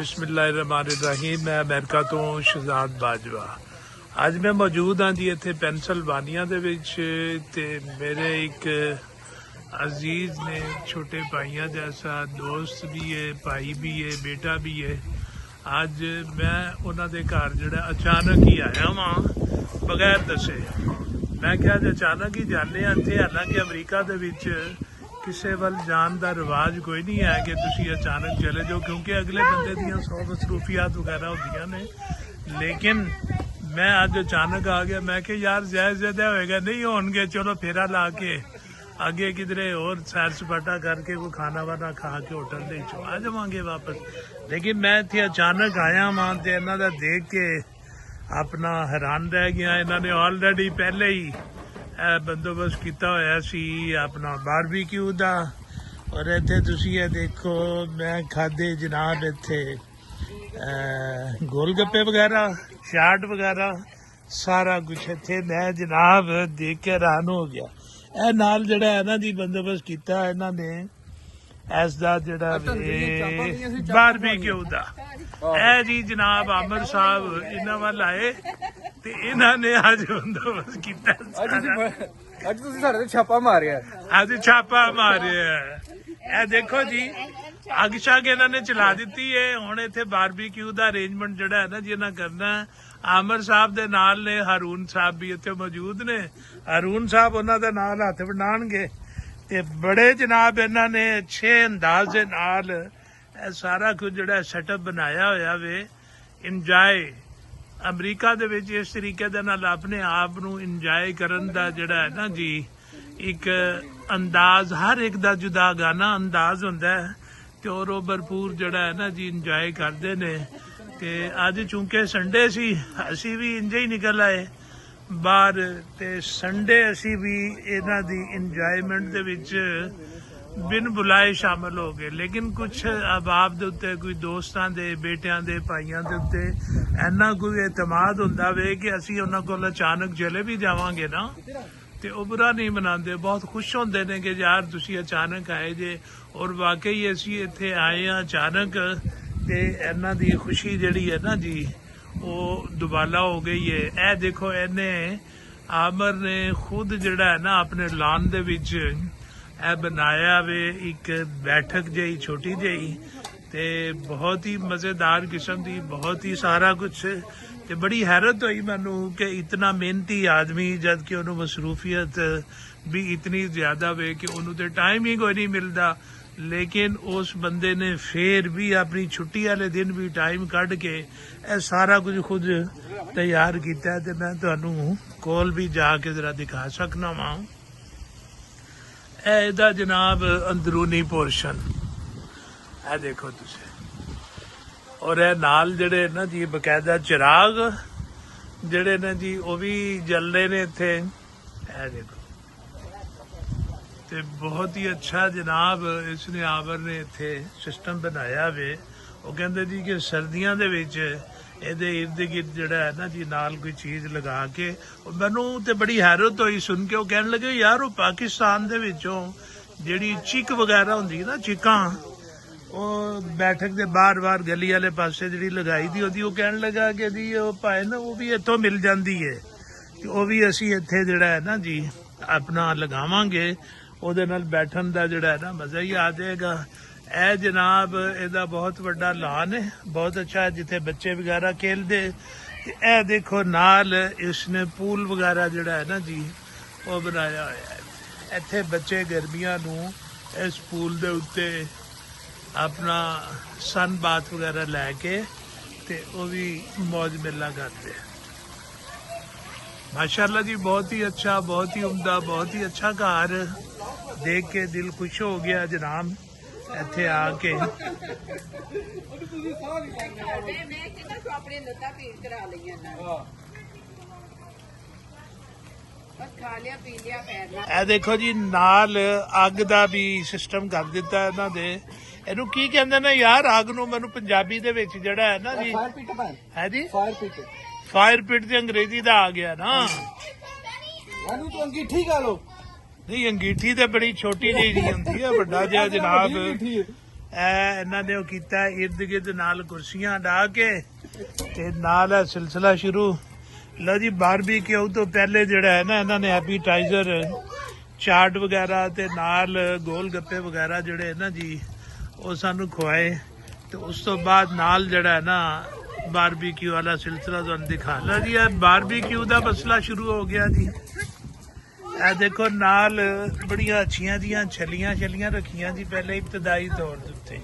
बिस्मिल्लाहिर्रहमानिर्रहीम। मैं अमेरिका तो शहजाद बाजवा। ਅੱਜ मैं मौजूद हाँ जी इत्थे पेंसिल्वानिया दे विच ते मेरे एक अजीज ने छोटे भाइयों जैसा दोस्त भी है, भाई भी है, बेटा भी है। ਅੱਜ मैं उन्होंने घर जड़ा अचानक ही आया वहाँ बगैर दसे। मैं क्या अचानक ही जाने इत्थे, हालांकि अमरीका दे विच किसी वाल जान का रिवाज कोई नहीं है कि तुसी अचानक चले जाओ, क्योंकि अगले बंदे दियां 100 मसरूफियात वगैरह होंदियां ने। लेकिन मैं अज अचानक आ गया। मैं कि यार जायज़ ज्यादा होएगा, नहीं होंगे, चलो फेरा ला के आगे किधरे और सैर सपाटा करके कोई खाना वाना खा के होटल दे आ जावांगे वापस। लेकिन मैं इत्थे अचानक आया वहां ते इन्हां दा देख के अपना हैरान रह गया। इन्होंने ऑलरेडी पहले ही बंदोबस्त किया होया सी अपना बारबीक्यू दा। और इत्थे तुसी ये देखो मैं खाधे जनाब इत्थे गोलगप्पे वगैरह, चाट वगैरह, सारा कुछ इत्थे मैं जनाब देख के हैरान हो गया। ਇਹ ਨਾਲ ਜਿਹੜਾ ਹੈ ਨਾ ਜੀ ਬੰਦੋਬਸਤ ਕੀਤਾ ਇਹਨਾਂ ਨੇ ਇਸ ਦਾ ਜਿਹੜਾ ਬਾਰਬੀਕਿਊ ਦਾ। ਇਹ ਜੀ ਜਨਾਬ ਆਮਰ ਸਾਹਿਬ ਇਹਨਾਂ ਵੱਲ ਆਏ ਤੇ ਇਹਨਾਂ ਨੇ ਅੱਜ ਬੰਦੋਬਸਤ ਕੀਤਾ। ਅੱਜ ਤੁਸੀਂ ਸਾਡੇ ਤੇ ਛਾਪਾ ਮਾਰਿਆ। ਅੱਜ ਛਾਪਾ ਮਾਰਿਆ। ਇਹ ਦੇਖੋ ਜੀ ਅੱਗ ਸ਼ਾਗ ਇਹਨਾਂ ਨੇ ਚਲਾ ਦਿੱਤੀ ਹੈ। ਹੁਣ ਇੱਥੇ ਬਾਰਬੀਕਿਊ ਦਾ ਅਰੇਂਜਮੈਂਟ ਜਿਹੜਾ ਹੈ ਨਾ ਜੀ ਇਹਨਾਂ ਕਰਨਾ। ਆਮਰ ਸਾਹਿਬ ਦੇ ਨਾਲ ਨੇ ਹਾਰੂਨ ਸਾਹਿਬ ਵੀ ਇੱਥੇ ਮੌਜੂਦ ਨੇ। ਹਾਰੂਨ ਸਾਹਿਬ ਉਹਨਾਂ ਦੇ ਨਾਲ ਹੱਥ ਵੰਡਾਣਗੇ ਤੇ ਬੜੇ ਜਨਾਬ ਇਹਨਾਂ ਨੇ ਅੱਛੇ ਅੰਦਾਜ਼ ਦੇ ਨਾਲ ਇਹ ਸਾਰਾ ਕੁਝ ਜਿਹੜਾ ਸੈਟਅਪ ਬਣਾਇਆ ਹੋਇਆ ਵੇ। ਇੰਜੋਏ ਅਮਰੀਕਾ ਦੇ ਵਿੱਚ ਇਸ ਤਰੀਕੇ ਦੇ ਨਾਲ ਆਪਣੇ ਆਪ ਨੂੰ ਇੰਜੋਏ ਕਰਨ ਦਾ ਜਿਹੜਾ ਹੈ ਨਾ ਜੀ ਇੱਕ ਅੰਦਾਜ਼, ਹਰ ਇੱਕ ਦਾ ਜੁਦਾ ਗਾਣਾ ਅੰਦਾਜ਼ ਹੁੰਦਾ ਹੈ ਤੇ ਉਹ ਭਰਪੂਰ ਜਿਹੜਾ ਹੈ ਨਾ ਜੀ ਇੰਜੋਏ ਕਰਦੇ ਨੇ। ਤੇ ਅੱਜ ਚੂੰਕਿ ਸੰਡੇ ਸੀ ਅਸੀਂ ਵੀ ਇੰਜ ਹੀ ਨਿਕਲ ਆਏ ਬਾਹਰ ਤੇ ਸੰਡੇ ਅਸੀਂ ਵੀ ਇਹਨਾਂ ਦੀ ਇੰਜੋਇਮੈਂਟ ਦੇ ਵਿੱਚ ਬਿਨ ਬੁਲਾਏ ਸ਼ਾਮਲ ਹੋ ਗਏ। ਲੇਕਿਨ ਕੁਝ ਅਹਿਬਾਬ ਦੇ ਉੱਤੇ, ਕੋਈ ਦੋਸਤਾਂ ਦੇ, ਬੇਟਿਆਂ ਦੇ, ਭਾਈਆਂ ਦੇ ਉੱਤੇ ਇੰਨਾ ਕੋਈ ਇਤਮਾਦ ਹੁੰਦਾ ਵੇ ਕਿ ਅਸੀਂ ਉਹਨਾਂ ਕੋਲ ਅਚਾਨਕ ਚਲੇ ਵੀ ਜਾਵਾਂਗੇ ਨਾ ਤੇ ਉਹ ਬੁਰਾ ਨਹੀਂ ਮਨਾਉਂਦੇ, ਬਹੁਤ ਖੁਸ਼ ਹੁੰਦੇ ਨੇ ਕਿ ਯਾਰ ਤੁਸੀਂ ਅਚਾਨਕ ਆਏ ਜੇ। ਔਰ ਵਾਕਈ ਅਸੀਂ ਇੱਥੇ ਆਏ ਹਾਂ ਅਚਾਨਕ ਤੇ ਇਹਨਾਂ ਦੀ ਖੁਸ਼ੀ ਜਿਹੜੀ ਹੈ ਨਾ ਜੀ ਉਹ ਦੁਬਾਲਾ ਹੋ ਗਈ ਹੈ। ਇਹ ਦੇਖੋ ਇਹਨੇ ਆਮਰ ਨੇ ਖੁਦ ਜਿਹੜਾ ਹੈ ਨਾ ਆਪਣੇ ਲਾਨ ਦੇ ਵਿੱਚ ਇਹ ਬਣਾਇਆ ਵੇ ਇੱਕ ਬੈਠਕ ਜਿਹੀ ਛੋਟੀ ਜਿਹੀ ਤੇ ਬਹੁਤ ਹੀ ਮਜ਼ੇਦਾਰ ਕਿਸਮ ਦੀ, ਬਹੁਤ ਹੀ ਸਾਰਾ ਕੁਛ। ਤੇ ਬੜੀ ਹੈਰਤ ਹੋਈ ਮੈਨੂੰ ਕਿ ਇਤਨਾ ਮਿਹਨਤੀ ਆਦਮੀ ਜਦ ਕਿ ਉਹਨੂੰ ਮਸਰੂਫੀਅਤ ਵੀ ਇਤਨੀ ਜ਼ਿਆਦਾ ਵੇ ਕਿ ਉਹਨੂੰ ਤੇ ਟਾਈਮ ਹੀ ਕੋਈ ਨਹੀਂ ਮਿਲਦਾ। लेकिन उस बंदे ने फिर भी अपनी छुट्टी वाले दिन भी टाइम कढ़ के सारा कुछ खुद तैयार किया। तो मैं तुहानू कोल भी जाके जरा दिखा सकना वा। ਇਹਦਾ जनाब अंदरूनी पोर्शन ਇਹ देखो तुसी। और ਇਹ नाल ਜਿਹੜੇ ना जी बकायदा चिराग ਜਿਹੜੇ ने जी वो भी जल रहे ने इत्थे। ਇਹ देखो ਤੇ ਬਹੁਤ ਹੀ ਅੱਛਾ ਜਨਾਬ ਇਸਨੇ ਆਵਰ ਨੇ ਇੱਥੇ ਸਿਸਟਮ ਬਣਾਇਆ ਵੇ। ਉਹ ਕਹਿੰਦੇ ਜੀ ਕਿ ਸਰਦੀਆਂ ਦੇ ਵਿੱਚ ਇਹਦੇ ਇਰਦ ਗਿਰਦ ਜਿਹੜਾ ਹੈ ਨਾ ਜੀ ਨਾਲ ਕੋਈ ਚੀਜ਼ ਲਗਾ ਕੇ। ਮੈਨੂੰ ਤੇ ਬੜੀ ਹੈਰਤ ਹੋਈ ਸੁਣ ਕੇ। ਉਹ ਕਹਿਣ ਲੱਗੇ ਯਾਰ ਉਹ ਪਾਕਿਸਤਾਨ ਦੇ ਵਿੱਚੋਂ ਜਿਹੜੀ ਚਿੱਕ ਵਗੈਰਾ ਹੁੰਦੀ ਨਾ, ਚਿੱਕਾਂ, ਉਹ ਬੈਠਕ ਦੇ ਬਾਰ-ਬਾਰ ਗਲੀ ਵਾਲੇ ਪਾਸੇ ਜਿਹੜੀ ਲਗਾਈ ਦੀ ਉਹਦੀ। ਉਹ ਕਹਿਣ ਲੱਗਾ ਕਿ ਜੀ ਉਹ ਭਾਵੇਂ ਨਾ ਉਹ ਵੀ ਇੱਥੋਂ ਮਿਲ ਜਾਂਦੀ ਹੈ ਤੇ ਉਹ ਵੀ ਅਸੀਂ ਇੱਥੇ ਜਿਹੜਾ ਹੈ ਨਾ ਜੀ ਆਪਣਾ ਲਗਾਵਾਂਗੇ। ਉਹਦੇ ਨਾਲ ਬੈਠਣ ਦਾ ਜਿਹੜਾ ਹੈ ਨਾ ਮਜ਼ਾ ਹੀ ਆ ਜਾਏਗਾ। ਇਹ ਜਨਾਬ ਇਹਦਾ ਬਹੁਤ ਵੱਡਾ ਲਾਨ ਹੈ, ਬਹੁਤ ਅੱਛਾ, ਜਿੱਥੇ ਬੱਚੇ ਵਗੈਰਾ ਖੇਲਦੇ। ਤੇ ਇਹ ਦੇਖੋ ਨਾਲ ਇਸਨੇ ਪੂਲ ਵਗੈਰਾ ਜਿਹੜਾ ਹੈ ਨਾ ਜੀ ਉਹ ਬਣਾਇਆ ਹੋਇਆ ਹੈ। ਇੱਥੇ ਬੱਚੇ ਗਰਮੀਆਂ ਨੂੰ ਇਸ ਪੂਲ ਦੇ ਉੱਤੇ ਆਪਣਾ ਸਨ ਬਾਥ ਵਗੈਰਾ ਲੈ ਕੇ ਤੇ ਉਹ ਵੀ ਮौज ਮੇਲਾ ਕਰਦੇ। माशाल्लाह जी बहुत ही अच्छा, बहुत ही उम्दा, बहुत ही अच्छा घर देख के दिल खुश हो गया जनाब इत्थे आके। ਇਹ ਦੇਖੋ ਜੀ ਨਾਲ ਅੱਗ ਦਾ ਵੀ ਸਿਸਟਮ ਕਰ ਦਿੱਤਾ ਇਹਨਾਂ ਦੇ। ਇਹਨੂੰ ਕੀ ਕਹਿੰਦੇ ਨੇ ਯਾਰ ਅੱਗ ਨੂੰ? ਮੈਨੂੰ ਪੰਜਾਬੀ ਦੇ ਵਿੱਚ ਜਿਹੜਾ ਹੈ ਨਾ ਜੀ ਹੈ ਜੀ फायर पिट तो अंग्रेजी का आ गया ना। तो अंगीठी खा लो। नहीं अंगीठी तो बड़ी छोटी जी होंगी है, बड़ा जिहा जनाब ਇਹ ਇਹਨਾਂ ਨੇ ਉਹ ਕੀਤਾ ਇਰਦ ਗਿਰਦ ਨਾਲ ਕੁਰਸੀਆਂ ਢਾ ਕੇ ਤੇ ਨਾਲ ਇਹ ਸਿਲਸਿਲਾ ਸ਼ੁਰੂ। ਲਓ ਜੀ ਬਾਰਬੀਕਿਊ ਤੋਂ ਪਹਿਲੇ ਜਿਹੜਾ ਹੈ ਨਾ ਇਹਨਾਂ ਨੇ ਐਪੀਟਾਈਜ਼ਰ ਚਾਟ ਵਗੈਰਾ ਤੇ ਨਾਲ ਗੋਲ ਗੱਪੇ ਵਗੈਰਾ ਜਿਹੜੇ ਨਾ ਜੀ ਉਹ ਸਾਨੂੰ ਖਵਾਏ ਤੇ ਉਸ ਤੋਂ ਬਾਅਦ ਨਾਲ ਜਿਹੜਾ ਹੈ ਨਾ ਬਾਰਬੀਕਿਊ ਵਾਲਾ ਸਿਲਸਿਲਾ ਤੁਹਾਨੂੰ ਦਿਖਾ ਲਾ ਜੀ। ਇਹ ਬਾਰਬੀਕਿਊ ਦਾ ਮਸਲਾ ਸ਼ੁਰੂ ਹੋ ਗਿਆ ਜੀ। ਇਹ ਦੇਖੋ ਨਾਲ ਬੜੀਆਂ ਅੱਛੀਆਂ ਜੀਆਂ ਛੱਲੀਆਂ ਰੱਖੀਆਂ ਜੀ ਪਹਿਲੇ ਇਬਤਦਾਈ ਤੌਰ ਦੇ ਉੱਤੇ।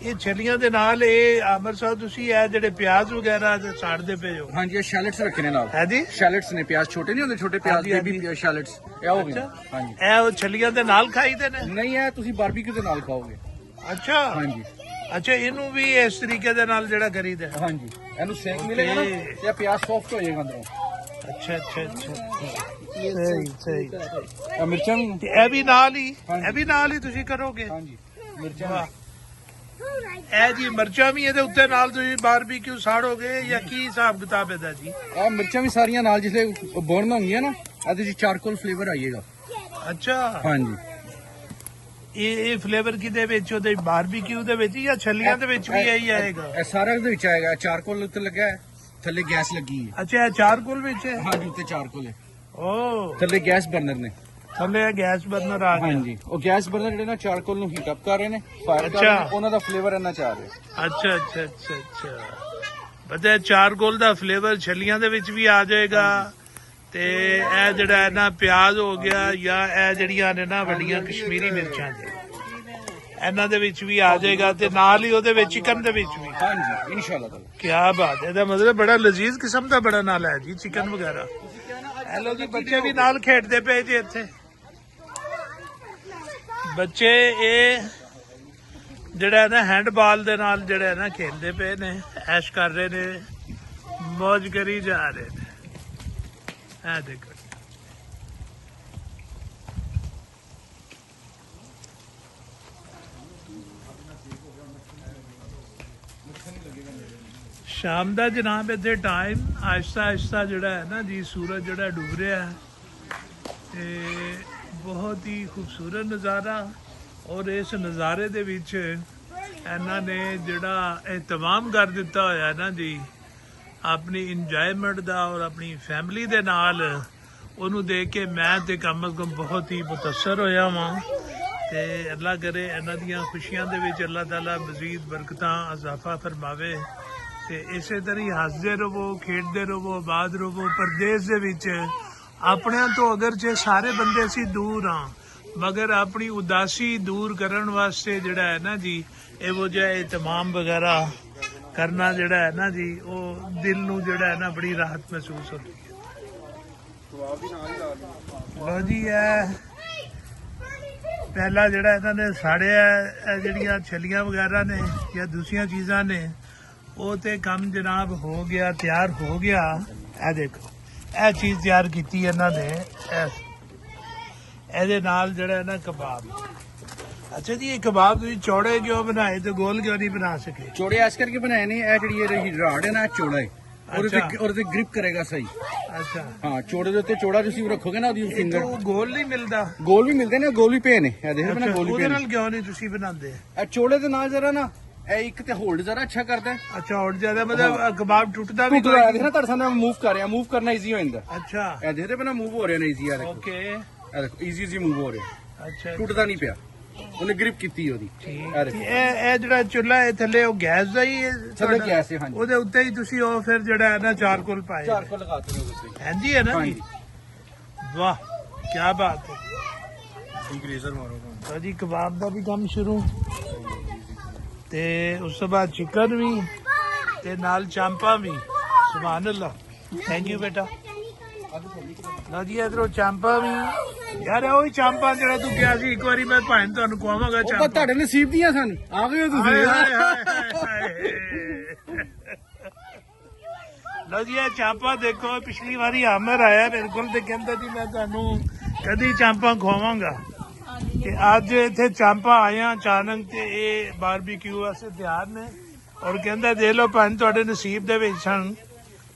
ਇਹ ਛੱਲੀਆਂ ਦੇ ਨਾਲ ਇਹ ਆਮਰ ਸਾਹਿਬ ਤੁਸੀਂ ਇਹ ਜਿਹੜੇ ਪਿਆਜ਼ ਵਗੈਰਾ ਸਾੜਦੇ ਪਏ ਹੋ। ਹਾਂਜੀ ਇਹ ਸ਼ੈਲਟਸ ਰੱਖੇ ਨੇ ਨਾਲ। ਹੈ ਜੀ ਸ਼ੈਲਟਸ ਨੇ, ਪਿਆਜ਼ ਛੋਟੇ ਨਹੀਂ ਹੁੰਦੇ, ਛੋਟੇ ਪਿਆਜ਼ ਦੇ ਵੀ ਸ਼ੈਲਟਸ ਇਹ ਹੋ ਗਏ। ਹਾਂਜੀ ਇਹ ਉਹ ਛੱਲੀਆਂ ਦੇ ਨਾਲ ਖਾਈਦੇ ਨੇ? ਨਹੀਂ ਇਹ ਤੁਸੀਂ ਬਾਰਬੀਕਿਊ ਦੇ ਨਾਲ ਖਾਓਗੇ। ਅੱਛਾ ਹਾਂਜੀ ਅੱਛਾ ਇਹਨੂੰ ਵੀ ਇਸ ਤਰੀਕੇ ਦੇ ਨਾਲ ਜਿਹੜਾ ਕਰੀਦਾ? ਹਾਂਜੀ ਇਹਨੂੰ ਸੇਕ ਮਿਲੇਗਾ ਨਾ ਤੇ ਇਹ ਪਿਆਜ਼ ਸੌਫਟ ਹੋ ਜਾਏਗਾ ਅੰਦਰੋਂ। ਅੱਛਾ ਸਹੀ ਇਹ ਮਿਰਚਾਂ ਵੀ ਤੇ ਇਹ ਵੀ ਨਾਲ ਹੀ ਤੁਸੀਂ ਕਰੋਗੇ? ਹਾਂਜੀ ਮਿਰਚਾਂ ਵਾਹ। ਇਹ ਜੀ ਮਿਰਚਾਂ ਵੀ ਇਹਦੇ ਉੱਤੇ ਨਾਲ ਤੁਸੀਂ ਬਾਰਬੀਕਿਊ ਸਾੜੋਗੇ ਜਾਂ ਕੀ ਹਿਸਾਬ ਕਿਤਾਬ ਇਹਦਾ ਜੀ? ਇਹ ਮਿਰਚਾਂ ਵੀ ਸਾਰੀਆਂ ਨਾਲ ਜਿਸਲੇ ਬਰਨ ਹੋਣਗੀਆਂ ਨਾ ਇਹਦੇ ਚ ਚਾਰਕੋਲ ਫਲੇਵਰ ਆਏਗਾ। ਅੱਛਾ ਹਾਂਜੀ ਇਹ ਫਲੇਵਰ ਕਿਹਦੇ ਵਿੱਚ? ਉਹਦੇ ਬਾਰਬੀਕਿਊ ਦੇ ਵਿੱਚ ਜਾਂ ਛੱਲੀਆਂ ਦੇ ਵਿੱਚ ਵੀ ਇਹੀ ਆਏਗਾ? ਇਹ ਸਾਰਾ ਦੇ ਵਿੱਚ ਆਏਗਾ। ਚਾਰਕੋਲ ਉੱਤੇ ਲੱਗਾ ਹੈ, ਥੱਲੇ ਗੈਸ ਲੱਗੀ ਹੈ। ਅੱਛਾ ਇਹ ਚਾਰਕੋਲ ਵਿੱਚ ਹੈ? ਹਾਂਜੀ ਉੱਤੇ ਚਾਰਕੋਲ ਹੈ, ਓ ਥੱਲੇ ਗੈਸ ਬਰਨਰ ਨੇ। ਥੱਲੇ ਗੈਸ ਬਰਨਰ ਆ ਗਿਆ। ਹਾਂਜੀ ਉਹ ਗੈਸ ਬਰਨਰ ਜਿਹੜੇ ਨਾ ਚਾਰਕੋਲ ਨੂੰ ਹੀਟ ਅਪ ਕਰ ਰਹੇ ਨੇ, ਫਾਇਰ ਕਰ ਰਹੇ ਨੇ, ਉਹਨਾਂ ਦਾ ਫਲੇਵਰ ਇਹਨਾਂ ਚ ਆ ਰਿਹਾ। ਅੱਛਾ ਪਤਾ ਚਾਰਕੋਲ ਦਾ ਫਲੇਵਰ ਛੱਲੀਆਂ ਦੇ ਵਿੱਚ ਵੀ ਆ ਜਾਏਗਾ ਤੇ ਇਹ ਜਿਹੜਾ ਹੈ ਨਾ ਪਿਆਜ਼ ਹੋ ਗਿਆ ਜਾਂ ਇਹ ਜਿਹੜੀਆਂ ਨੇ ਨਾ ਵੱਡੀਆਂ ਕਸ਼ਮੀਰੀ ਮਿਰਚਾਂ ਦੇ ਇਹਨਾਂ ਦੇ ਵਿੱਚ ਵੀ ਆ ਜਾਏਗਾ ਤੇ ਨਾਲ ਹੀ ਉਹਦੇ ਵਿੱਚ ਚਿਕਨ ਦੇ ਵਿੱਚ ਵੀ। ਹਾਂਜੀ ਇਨਸ਼ਾਅੱਲਾ ਤਾਲਾ। ਕੀ ਬਾਤ ਹੈ। ਇਹਦਾ ਮਤਲਬ ਬੜਾ ਲਜ਼ੀਜ਼ ਕਿਸਮ ਦਾ ਬੜਾ ਨਾਲ ਹੈ ਜੀ ਚਿਕਨ ਵਗੈਰਾ। ਹੈਲੋ ਜੀ ਬੱਚੇ ਵੀ ਨਾਲ ਖੇਡਦੇ ਪਏ ਜੀ ਇੱਥੇ। ਬੱਚੇ ਇਹ ਜਿਹੜਾ ਹੈ ਨਾ ਹੈਂਡਬਾਲ ਦੇ ਨਾਲ ਜਿਹੜਾ ਹੈ ਨਾ ਖੇਡਦੇ ਪਏ ਨੇ, ਐਸ਼ ਕਰ ਰਹੇ ਨੇ, ਮौज ਕਰੀ ਜਾ ਰਹੇ ਨੇ। ਇਹ ਦੇਖੋ ਸ਼ਾਮ ਦਾ ਜਨਾਬ ਇੱਥੇ ਟਾਈਮ ਆਹਿਸਤਾ ਜਿਹੜਾ ਹੈ ਨਾ ਜੀ ਸੂਰਜ ਜਿਹੜਾ ਡੁੱਬ ਰਿਹਾ ਹੈ ਤੇ ਬਹੁਤ ਹੀ ਖੂਬਸੂਰਤ ਨਜ਼ਾਰਾ। ਔਰ ਇਸ ਨਜ਼ਾਰੇ ਦੇ ਵਿੱਚ ਇਹਨਾਂ ਨੇ ਜਿਹੜਾ ਇਹਤਮਾਮ ਕਰ ਦਿੱਤਾ ਹੋਇਆ ਨਾ ਜੀ ਆਪਣੀ ਇੰਜੋਇਮੈਂਟ ਦਾ ਔਰ ਆਪਣੀ ਫੈਮਿਲੀ ਦੇ ਨਾਲ, ਉਹਨੂੰ ਦੇਖ ਕੇ ਮੈਂ ਤੇ ਕਮ ਅਜ਼ ਕਮ ਬਹੁਤ ਹੀ ਮੁਤਅਸਰ ਹੋਇਆ ਵਾਂ। ਤੇ ਅੱਲਾ ਕਰੇ ਇਹਨਾਂ ਦੀਆਂ ਖੁਸ਼ੀਆਂ ਦੇ ਵਿੱਚ ਅੱਲਾਹ ਤਾਲਾ ਮਜ਼ੀਦ ਬਰਕਤਾਂ ਇਜ਼ਾਫਾ ਫਰਮਾਵੇ ਤੇ ਇਸੇ ਤਰ੍ਹਾਂ ਹੀ ਹੱਸਦੇ ਰਹੋ, ਖੇਡਦੇ ਰਹੋ, ਆਬਾਦ ਰਹੋ। ਪਰਦੇਸ ਦੇ ਵਿੱਚ ਆਪਣਿਆਂ ਤੋਂ ਅਗਰਚੇ ਸਾਰੇ ਬੰਦੇ ਅਸੀਂ ਦੂਰ ਹਾਂ ਮਗਰ ਆਪਣੀ ਉਦਾਸੀ ਦੂਰ ਕਰਨ ਵਾਸਤੇ ਜਿਹੜਾ ਹੈ ਨਾ ਜੀ ਇਹੋ ਜਿਹਾ ਇਤਮਾਮ ਵਗੈਰਾ ਕਰਨਾ ਜਿਹੜਾ ਹੈ ਨਾ ਜੀ ਉਹ ਦਿਲ ਨੂੰ ਜਿਹੜਾ ਹੈ ਨਾ ਬੜੀ ਰਾਹਤ ਮਹਿਸੂਸ ਹੁੰਦੀ ਹੈ। ਲਓ ਜੀ ਇਹ ਪਹਿਲਾ ਜਿਹੜਾ ਇਹਨਾਂ ਨੇ ਸਾੜਿਆ ਇਹ ਜਿਹੜੀਆਂ ਛੱਲੀਆਂ ਵਗੈਰਾ ਨੇ ਜਾਂ ਦੂਸਰੀਆਂ ਚੀਜ਼ਾਂ ਨੇ ਉਹ ਤੇ ਕੰਮ ਜਨਾਬ ਹੋ ਗਿਆ, ਤਿਆਰ ਹੋ ਗਿਆ। ਇਹ ਦੇਖੋ ਇਹ ਚੀਜ਼ ਤਿਆਰ ਕੀਤੀ ਇਹਨਾਂ ਨੇ ਇਹਦੇ ਨਾਲ ਜਿਹੜਾ ਹੈ ਨਾ ਕਬਾਬ। ਅੱਛਾ ਜੀ ਇਹ ਕਬਾਬ ਤੁਸੀਂ ਚੌੜੇ ਕਿਉਂ ਬਣਾਏ ਤੇ ਗੋਲ ਕਿਉਂ ਨਹੀਂ ਬਣਾ ਸਕੇ? ਚੌੜੇ ਇਸ ਕਰਕੇ ਬਣਾਏ ਨੇ, ਇਹ ਜਿਹੜੀ ਇਹ ਰਾੜ ਹੈ ਨਾ ਚੌੜਾ ਹੈ, ਉਹਦੇ ਤੇ ਗ੍ਰਿਪ ਕਰੇਗਾ ਸਹੀ। ਅੱਛਾ ਹਾਂ ਚੌੜੇ ਦੇ ਉੱਤੇ ਚੌੜਾ ਤੁਸੀਂ ਰੱਖੋਗੇ ਨਾ ਉਹਦੀ ਫਿੰਗਰ। ਉਹ ਗੋਲ ਨਹੀਂ ਮਿਲਦਾ? ਗੋਲ ਵੀ ਮਿਲਦੇ ਨੇ, ਗੋਲ ਵੀ ਪਏ ਨੇ। ਇਹ ਦੇਖ ਨਾ ਗੋਲ ਵੀ ਉਹਦੇ ਪਏ ਨਾਲ ਕਿਉਂ ਨਹੀਂ ਤੁਸੀਂ ਬਣਾਉਂਦੇ? ਇਹ ਚੌੜੇ ਦੇ ਨਾਲ ਜਰਾ ਨਾ ਇਹ ਇੱਕ ਤੇ ਹੋਲਡ ਜ਼ਰਾ ਅੱਛਾ ਕਰਦਾ। ਅੱਛਾ ਹੋਰ ਜ਼ਿਆਦਾ ਮਤਲਬ ਕਬਾਬ ਟੁੱਟਦਾ ਵੀ ਟੁੱਟਦਾ ਹੈ। ਦੇਖ ਨਾ ਤੁਹਾਡੇ ਸਾਹਮਣੇ ਮੂਵ ਕਰ ਰਿਹਾ, ਮੂਵ ਕਰਨਾ ਈਜ਼ੀ ਹੋ ਜਾਂਦਾ। ਅੱਛਾ ਇਹ ਦੇਖਦੇ ਪਏ ਨਾ ਮੂਵ ਹੋ ਰਿਹਾ ਨਾ ਈਜ਼ੀ। ਆ ਦੇਖੋ ਓਕੇ ਇਹ ਦੇਖੋ ਈਜ਼ੀ ਮੂਵ ਹੋ ਰਿਹਾ, ਅੱਛਾ ਟੁੱਟਦਾ ਨਹੀਂ ਪਿਆ, ਉਹਨੇ ਗ੍ਰਿਪ ਕੀਤੀ ਉਹਦੀ। ਠੀਕ। ਇਹ ਜਿਹੜਾ ਚੁੱਲ੍ਹਾ ਹੈ ਥੱਲੇ ਉਹ ਗੈਸ ਦਾ ਹੀ ਹੈ? ਥੱਲੇ ਗੈਸ ਹੈ ਹਾਂਜੀ। ਉਹਦੇ ਉੱਤੇ ਹੀ ਤੁਸੀਂ ਉਹ ਫਿਰ ਜਿਹੜਾ ਹੈ ਨਾ ਚਾਰਕੋਲ ਪਾਏ? ਚਾਰਕੋਲ ਲਗਾਤੇ ਨੇ ਉਹਦੇ ਉੱਤੇ। ਹਾਂਜੀ ਹੈ ਨਾ ਜੀ। ਵਾਹ ਕੀ ਬਾਤ ਹੈ। ਠੀਕ ਰੇਜ਼ਰ ਮਾਰੋ ਤਾਂ ਜੀ ਕਬਾਬ ਦਾ ਵੀ ਕੰਮ ਸ਼ੁਰੂ ਤੇ ਉਸ ਤੋਂ ਬਾਅਦ ਚਿਕਨ ਵੀ ਤੇ ਨਾਲ ਚਾਂਪਾਂ ਵੀ। ਸੁਭਾਨ ਅੱਲਾ। ਥੈਂਕ ਯੂ ਬੇਟਾ। ਨਾ ਜੀ ਇਧਰੋਂ ਚਾਂਪਾਂ ਵੀ ਯਾਰ ਉਹੀ ਚਾਂਪਾਂ ਜਿਹੜਾ ਤੂੰ ਕਿਹਾ ਸੀ ਇੱਕ ਵਾਰੀ ਮੈਂ ਭਾਂ ਤੁਹਾਨੂੰ ਖਵਾਵਾਂਗਾ ਚਾਂਪਾਂ। ਤੁਹਾਡੇ ਨਸੀਬ ਦੀਆਂ ਸਨ, ਆ ਗਏ ਹੋ ਹਾਏ ਹਾਏ ਤੁਸੀਂ। ਹਾਏ ਲਓ ਜੀ ਇਹ ਚਾਂਪਾਂ ਦੇਖੋ ਪਿਛਲੀ ਵਾਰੀ ਆਮਰ ਆਇਆ ਮੇਰੇ ਕੋਲ ਤੇ ਕਹਿੰਦਾ ਜੀ ਮੈਂ ਤੁਹਾਨੂੰ ਕਦੀ ਚਾਂਪਾਂ ਖਵਾਵਾਂਗਾ ਤੇ ਅੱਜ ਇੱਥੇ ਚਾਂਪਾਂ ਆਇਆ ਅਚਾਨਕ ਤੇ ਇਹ ਬਾਰਬੀਕਿਊ ਵਾਸਤੇ ਤਿਆਰ ਨੇ ਔਰ ਕਹਿੰਦਾ ਦੇ ਲਓ ਭਾਂ ਤੁਹਾਡੇ ਨਸੀਬ ਦੇ ਵਿੱਚ ਸਨ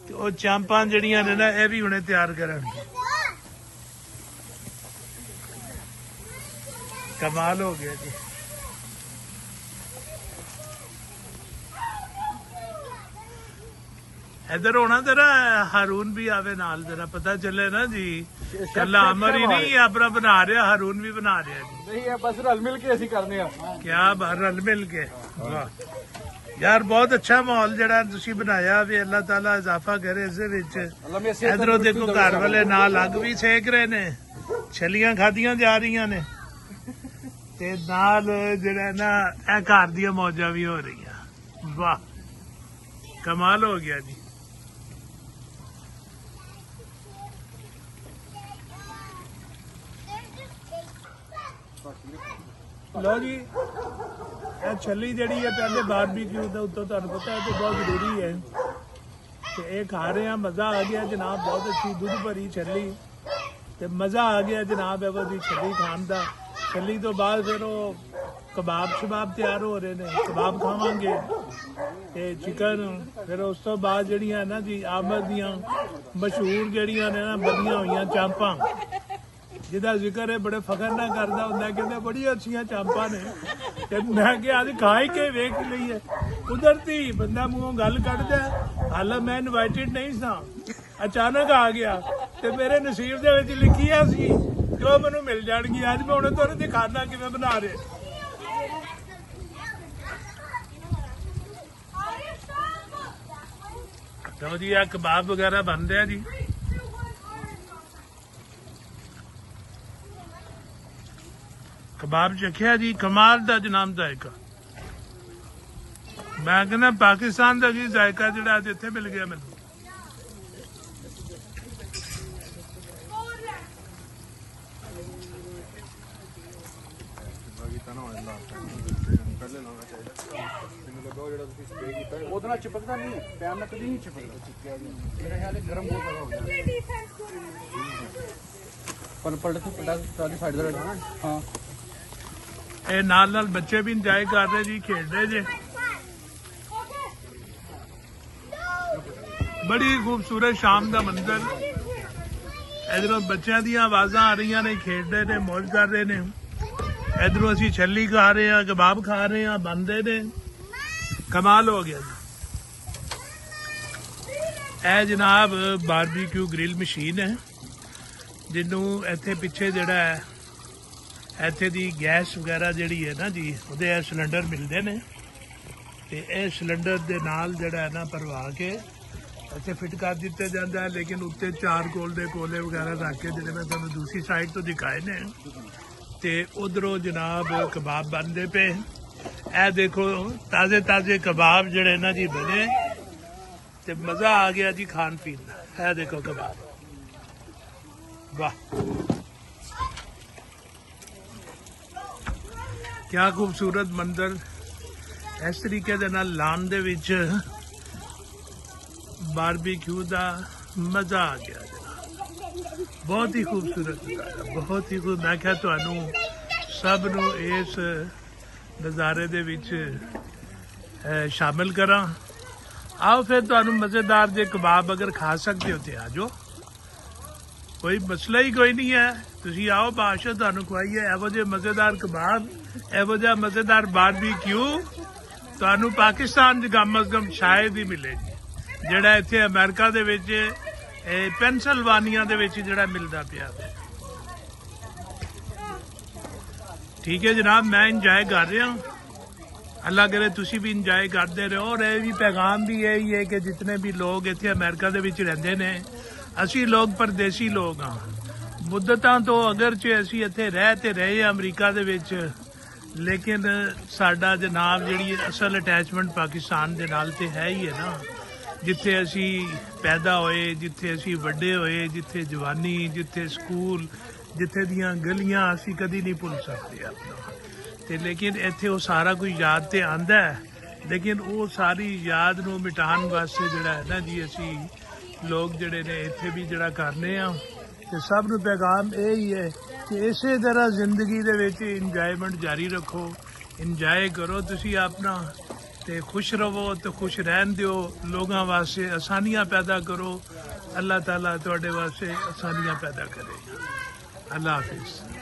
ਤੇ ਉਹ ਚਾਂਪਾਂ ਜਿਹੜੀਆਂ ਨੇ ਨਾ ਇਹ ਵੀ ਹੁਣੇ ਤਿਆਰ ਕਰਨਗੇ। ਕਮਾਲ ਹੋ ਗਿਆ ਜੀ। इधर होना जरा हारून भी आवे नाल, जरा पता चले ना जी कला अमर ही नहीं अपना बना रहा, हारून भी बना रहा जी। नहीं है बस रल मिल के ਅਸੀਂ ਕਰਨੇ ਆ। क्या रल मिल के वाह यार, बहुत अच्छा माहौल ਜਿਹੜਾ ਤੁਸੀਂ ਬਣਾਇਆ ਵੀ ਅੱਲਾਹ ਤਾਲਾ ਇਜ਼ਾਫਾ ਕਰੇ ਇਸ ਦੇ ਵਿੱਚ। ਇਧਰੋਂ ਦੇਖੋ ਘਰ ਵਾਲੇ ਨਾਲ ਅੱਗ ਵੀ ਸੇਕ ਰਹੇ ਨੇ, ਛਲੀਆਂ ਖਾਦੀਆਂ ਜਾ ਰਹੀਆਂ ਨੇ ਤੇ ਨਾਲ ਜਿਹੜਾ ਨਾ ਇਹ ਘਰ ਦੀਆਂ ਮੌਜਾਂ ਵੀ ਹੋ ਰਹੀਆਂ। ਵਾਹ ਕਮਾਲ ਹੋ ਗਿਆ ਜੀ। ਲਓ ਜੀ, ਇਹ ਛੱਲੀ ਜਿਹੜੀ ਹੈ ਪਹਿਲੇ ਬਾਰਬੀਕਿਊ ਦੇ ਉੱਤੇ ਤੁਹਾਨੂੰ ਪਤਾ ਹੈ ਕਿ ਬਹੁਤ ਜ਼ਰੂਰੀ ਹੈ ਤੇ ਇਹ ਖਾ ਰਹੇ ਆ। ਮਜ਼ਾ ਆ ਗਿਆ ਜਨਾਬ, ਬਹੁਤ ਅੱਛੀ ਦੁੱਧ ਭਰੀ ਛੱਲੀ ਤੇ ਮਜ਼ਾ ਆ ਗਿਆ ਜਨਾਬ ਇਹੋ ਜਿਹੀ ਛੱਲੀ ਖਾਣ ਦਾ। ਛੱਲੀ ਤੋਂ ਬਾਅਦ ਫਿਰ ਉਹ ਕਬਾਬ ਸ਼ਬਾਬ ਤਿਆਰ ਹੋ ਰਹੇ ਨੇ, ਕਬਾਬ ਖਾਵਾਂਗੇ ਤੇ ਚਿਕਨ। ਫਿਰ ਉਸ ਤੋਂ ਬਾਅਦ ਜਿਹੜੀਆਂ ਨਾ ਜੀ ਆਮਦ ਦੀਆਂ ਮਸ਼ਹੂਰ ਜਿਹੜੀਆਂ ਨੇ ਨਾ ਬਣੀਆਂ ਹੋਈਆਂ ਚਾਂਪਾਂ, ਜਿਹਦਾ ਜ਼ਿਕਰ ਹੈ ਬੜੇ ਫਖਰ ਨਾਲ ਕਰਦਾ ਹੁੰਦਾ, ਕਹਿੰਦੇ ਬੜੀ ਅੱਛੀਆਂ ਚਾਂਪਾਂ ਨੇ। ਤੇ ਮੈਂ ਕਿਹਾ ਅੱਜ ਖਾ ਹੀ ਕੇ ਵੇਖ ਲਈਏ। ਕੁਦਰਤੀ ਬੰਦਾ ਮੂੰਹੋਂ ਗੱਲ ਕੱਢਦਾ, ਹਾਲਾਂ ਮੈਂ ਇਨਵਾਈਟਡ ਨਹੀਂ ਸਾਂ, ਅਚਾਨਕ ਆ ਗਿਆ ਤੇ ਮੇਰੇ ਨਸੀਬ ਦੇ ਵਿੱਚ ਲਿਖਿਆ ਸੀ ਕਿ ਉਹ ਮੈਨੂੰ ਮਿਲ ਜਾਣਗੀ। ਅੱਜ ਮੈਂ ਹੁਣ ਤੁਹਾਨੂੰ ਦਿਖਾਣਾ ਕਿਵੇਂ ਬਣਾ ਰਹੇ। ਲਓ ਜੀ, ਆ ਕਬਾਬ ਵਗੈਰਾ ਬਣਦੇ ਆ ਜੀ। ਕਬਾਬ ਚੱਖਿਆ ਜੀ, ਕਮਾਲ ਦਾ ਜਨਾਬ ਜ਼ਾਇਕਾ। ਮੈਂ ਕਹਿੰਦਾ ਪਾਕਿਸਤਾਨ ਦਾ ਜੀ ਜ਼ਾਇਕਾ ਜਿਹੜਾ ਅੱਜ ਇੱਥੇ ਮਿਲ ਗਿਆ ਮੈਨੂੰ। ਉਹਦੇ ਨਾਲ ਚਿਪਕਦਾ ਨਹੀਂ, ਪੈਨ ਨਾਲ ਕਦੀ ਨਹੀਂ ਚਿਪਕਦਾ। ਮੇਰੇ ਖਿਆਲ ਗਰਮ ਬਹੁਤ ਜ਼ਿਆਦਾ ਹੋ ਗਿਆ। ਪਰ ਪਲਟ ਤੋਂ ਸਾਡੀ ਸਾਈਡ ਦਾ ਰਹਿਣਾ। ਹਾਂ, ਇਹ ਨਾਲ ਨਾਲ ਬੱਚੇ ਵੀ ਇੰਜੋਏ ਕਰ ਰਹੇ ਜੀ, ਖੇਡਦੇ ਜੇ। ਬੜੀ ਖੂਬਸੂਰਤ ਸ਼ਾਮ ਦਾ ਮੰਜ਼ਰ। ਇਧਰੋਂ ਬੱਚਿਆਂ ਦੀਆਂ ਆਵਾਜ਼ਾਂ ਆ ਰਹੀਆਂ ਨੇ, ਖੇਡਦੇ ਨੇ, ਮौज ਕਰ ਰਹੇ ਨੇ। ਇਧਰੋਂ ਅਸੀਂ ਛੱਲੀ ਖਾ ਰਹੇ ਹਾਂ, ਕਬਾਬ ਖਾ ਰਹੇ ਹਾਂ, ਬਣਦੇ ਨੇ। ਕਮਾਲ ਹੋ ਗਿਆ ਜੀ। ਇਹ ਜਨਾਬ ਬਾਰਬੀਕਿਊ ਗ੍ਰਿਲ ਮਸ਼ੀਨ ਹੈ, ਜਿਹਨੂੰ ਇੱਥੇ ਪਿੱਛੇ ਜਿਹੜਾ ਹੈ ਇੱਥੇ ਦੀ ਗੈਸ ਵਗੈਰਾ ਜਿਹੜੀ ਹੈ ਨਾ ਜੀ, ਉਹਦੇ ਇਹ ਸਿਲੰਡਰ ਮਿਲਦੇ ਨੇ ਤੇ ਇਹ ਸਿਲੰਡਰ ਦੇ ਨਾਲ ਜਿਹੜਾ ਹੈ ਨਾ ਭਰਵਾ ਕੇ ਇੱਥੇ ਫਿੱਟ ਕਰ ਦਿੱਤਾ ਜਾਂਦਾ ਹੈ। ਲੇਕਿਨ ਉੱਤੇ ਚਾਰਕੋਲ ਦੇ ਕੋਲੇ ਵਗੈਰਾ ਰੱਖ ਕੇ ਜਿਹੜੇ ਮੈਂ ਤੁਹਾਨੂੰ ਦੂਸਰੀ ਸਾਈਡ ਤੋਂ ਦਿਖਾਏ ਨੇ ਤੇ ਉਧਰੋਂ ਜਨਾਬ ਕਬਾਬ ਬਣਦੇ ਪਏ। ਇਹ ਦੇਖੋ ਤਾਜ਼ੇ ਤਾਜ਼ੇ ਕਬਾਬ ਜਿਹੜੇ ਨਾ ਜੀ ਬਣੇ ਤੇ ਮਜ਼ਾ ਆ ਗਿਆ ਜੀ ਖਾਣ ਪੀਣ ਦਾ। ਇਹ ਦੇਖੋ ਕਬਾਬ, ਵਾਹ ਕਿਆ ਖੂਬਸੂਰਤ ਮੰਜ਼ਰ। ਇਸ ਤਰੀਕੇ ਦੇ ਨਾਲ ਲਾਨ ਦੇ ਵਿੱਚ ਬਾਰਬੀਕਿਊ ਦਾ ਮਜ਼ਾ ਆ ਗਿਆ ਜਨਾਬ। ਬਹੁਤ ਹੀ ਖੂਬਸੂਰਤ, ਬਹੁਤ ਹੀ ਖੂਬ। ਮੈਂ ਕਿਹਾ ਤੁਹਾਨੂੰ ਸਭ ਨੂੰ ਇਸ ਨਜ਼ਾਰੇ ਦੇ ਵਿੱਚ ਸ਼ਾਮਿਲ ਕਰਾਂ। ਆਓ ਫਿਰ ਤੁਹਾਨੂੰ ਮਜ਼ੇਦਾਰ ਜੇ ਕਬਾਬ ਅਗਰ ਖਾ ਸਕਦੇ ਹੋ ਤੇ ਆ ਜਾਓ, ਕੋਈ ਮਸਲਾ ਹੀ ਕੋਈ ਨਹੀਂ ਹੈ। ਤੁਸੀਂ ਆਓ, ਬਾਦਸ਼ਾਹ ਤੁਹਾਨੂੰ ਖਵਾਈਏ ਇਹੋ ਜਿਹੇ ਮਜ਼ੇਦਾਰ ਕਬਾਬ, ਇਹੋ ਜਿਹਾ ਮਜ਼ੇਦਾਰ ਬਾਰਬੀਕਿਊ ਤੁਹਾਨੂੰ ਪਾਕਿਸਤਾਨ 'ਚ ਕਮ ਅਜ਼ ਕਮ ਸ਼ਾਇਦ ਹੀ ਮਿਲੇ ਜੀ, ਜਿਹੜਾ ਇੱਥੇ ਅਮਰੀਕਾ ਦੇ ਵਿੱਚ ਪੈਨਸਿਲਵਾਨੀਆ ਦੇ ਵਿੱਚ ਜਿਹੜਾ ਮਿਲਦਾ ਪਿਆ। ਠੀਕ ਹੈ ਜਨਾਬ, ਮੈਂ ਇੰਜੋਏ ਕਰ ਰਿਹਾ ਹਾਂ। ਅੱਲਾ ਕਰੇ ਤੁਸੀਂ ਵੀ ਇੰਜੋਏ ਕਰਦੇ ਰਹੋ। ਔਰ ਇਹ ਵੀ ਪੈਗਾਮ ਵੀ ਇਹੀ ਹੈ ਕਿ ਜਿਤਨੇ ਵੀ ਲੋਕ ਇੱਥੇ ਅਮਰੀਕਾ ਦੇ ਵਿੱਚ ਰਹਿੰਦੇ ਨੇ, ਅਸੀਂ ਲੋਕ ਪਰਦੇਸੀ ਲੋਕ ਹਾਂ। ਮੁੱਦਤਾਂ ਤੋਂ ਅਗਰਚੇ ਅਸੀਂ ਇੱਥੇ ਰਹਿ ਤੇ ਰਹੇ ਅਮਰੀਕਾ ਦੇ ਵਿੱਚ, ਲੇਕਿਨ ਸਾਡਾ ਜਨਾਬ ਜਿਹੜੀ ਅਸਲ ਅਟੈਚਮੈਂਟ ਪਾਕਿਸਤਾਨ ਦੇ ਨਾਲ ਤੇ ਹੈ ਹੀ ਹੈ ਨਾ। ਜਿੱਥੇ ਅਸੀਂ ਪੈਦਾ ਹੋਏ, ਜਿੱਥੇ ਅਸੀਂ ਵੱਡੇ ਹੋਏ, ਜਿੱਥੇ ਜਵਾਨੀ, ਜਿੱਥੇ ਸਕੂਲ, ਜਿੱਥੇ ਦੀਆਂ ਗਲੀਆਂ ਅਸੀਂ ਕਦੀ ਨਹੀਂ ਭੁੱਲ ਸਕਦੇ ਆਪਣਾ। ਤੇ ਲੇਕਿਨ ਇੱਥੇ ਉਹ ਸਾਰਾ ਕੁਝ ਯਾਦ ਤੇ ਆਂਦਾ ਹੈ, ਲੇਕਿਨ ਉਹ ਸਾਰੀ ਯਾਦ ਨੂੰ ਮਿਟਾਉਣ ਵਾਸਤੇ ਜਿਹੜਾ ਹੈ ਨਾ ਜੀ ਅਸੀਂ ਲੋਕ ਜਿਹੜੇ ਨੇ ਇੱਥੇ ਵੀ ਜਿਹੜਾ ਕਰਨੇ ਆ। ਤੇ ਸਭ ਨੂੰ ਪੈਗਾਮ ਇਹ ਹੀ ਹੈ ਕਿ ਇਸੇ ਤਰ੍ਹਾਂ ਜ਼ਿੰਦਗੀ ਦੇ ਵਿੱਚ ਇੰਜੋਇਮੈਂਟ ਜਾਰੀ ਰੱਖੋ, ਇੰਜੋਏ ਕਰੋ ਤੁਸੀਂ ਆਪਣਾ ਤੇ ਖੁਸ਼ ਰਹੋ ਤੇ ਖੁਸ਼ ਰਹਿਣ ਦਿਓ। ਲੋਕਾਂ ਵਾਸਤੇ ਆਸਾਨੀਆਂ ਪੈਦਾ ਕਰੋ। ਅੱਲਾਹ ਤਾਲਾ ਤੁਹਾਡੇ ਵਾਸਤੇ ਆਸਾਨੀਆਂ ਪੈਦਾ ਕਰੇਗਾ। ਅੱਲਾਹ ਹਾਫਿਜ਼।